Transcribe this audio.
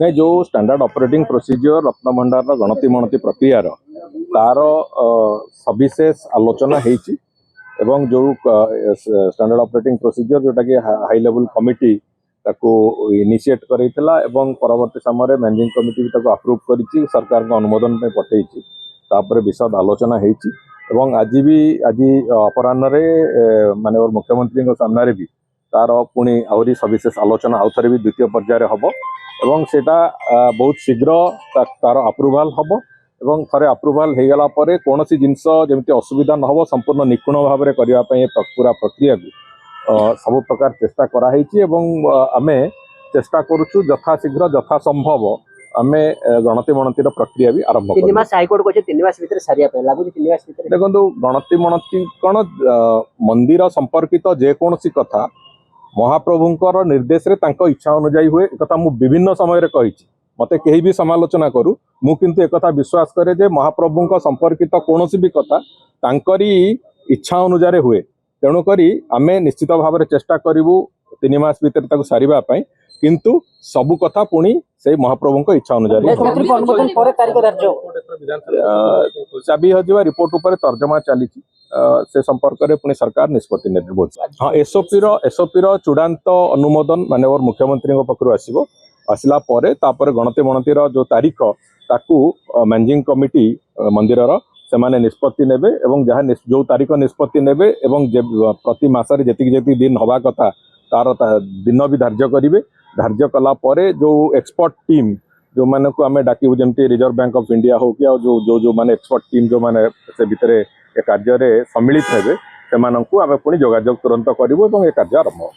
नहीं जो standard operating procedure Ratnabhandar गणति मणति प्रक्रिया तार सविशेष आलोचना होती एवं जो स्टैंडर्ड ऑपरेटिंग प्रोसीजर जोटा कि हाई लेवल कमिटी ताको इनिशिएट करैतला एवं परवर्ती समय मैनेजिंग कमिटी भी ताको अप्रूव करिछि सरकार को अनुमोदन पे पठेइछि तापर विशद आलोचना होती एवं आज अपराह्न माननीय मुख्यमंत्री सामने भी तार पुणी आहरी सविशेष आलोचना आउ थे भी द्वितीय पर्यायर हम एवं सेटा बहुत शीघ्र तार अप्रूवाल हम एवं थे अप्रूवाल हो गला कौन सी जिनस जमी असुविधा न हो संपूर्ण निपुण भाव में करने पूरा प्रक्रिया को सब प्रकार चेष्टा कराई आमे चेष्टा करुचु यथाशीघ्र यथा संभव आमे गणति मणतिर प्रक्रिया भी आरंभ देखो गणति मणति कौन मंदिर संपर्कित जेकोसी कथा महाप्रभुंकर निर्देश रे तांको इच्छा अनुजाई हुए एक मु विभिन्न समय कही मते कहीं भी समालोचना करू मु किंतु एक विश्वास करे जे महाप्रभुंक संपर्कित कौन भी कथा तांकरी इच्छा अनुसार हुए तेणुक आमे निश्चित भाव में चेष्टा करूँ 3 मास भीतर सारिबा पई किंतु सबु कथा पुणी से महाप्रभुंक इच्छा अनुसार चाबी हजिवा रिपोर्ट उपर तर्जमा चली से संपर्क में पुणी सरकार निष्पत्ति ने हाँ एसओपी चूड़ांत अनुमोदन माननीय मुख्यमंत्री पक्षर आसला तापर गणति मणतिर जो तारीख ताकू मैनेजिंग कमिटी मंदिर से माने निष्पत्ति नेबे एवं जहाँ जो तारीख निष्पत्ति नेबे एवं प्रति मासरे जेतिक दिन हवा कथा तार दिन भी धार्य करेंगे धार्य कला परे जो एक्सपर्ट टीम जो माने को आमे डाकिबु जमती रिजर्व बैंक ऑफ इंडिया हो कि जो माने एक्सपर्ट टीम जो माने से भितर ए कार्य सम्मिलित हेबे सेमानंकु आमे पुणी जोगाजोग तुरंत करिवो एवं ए कार्य आरंभ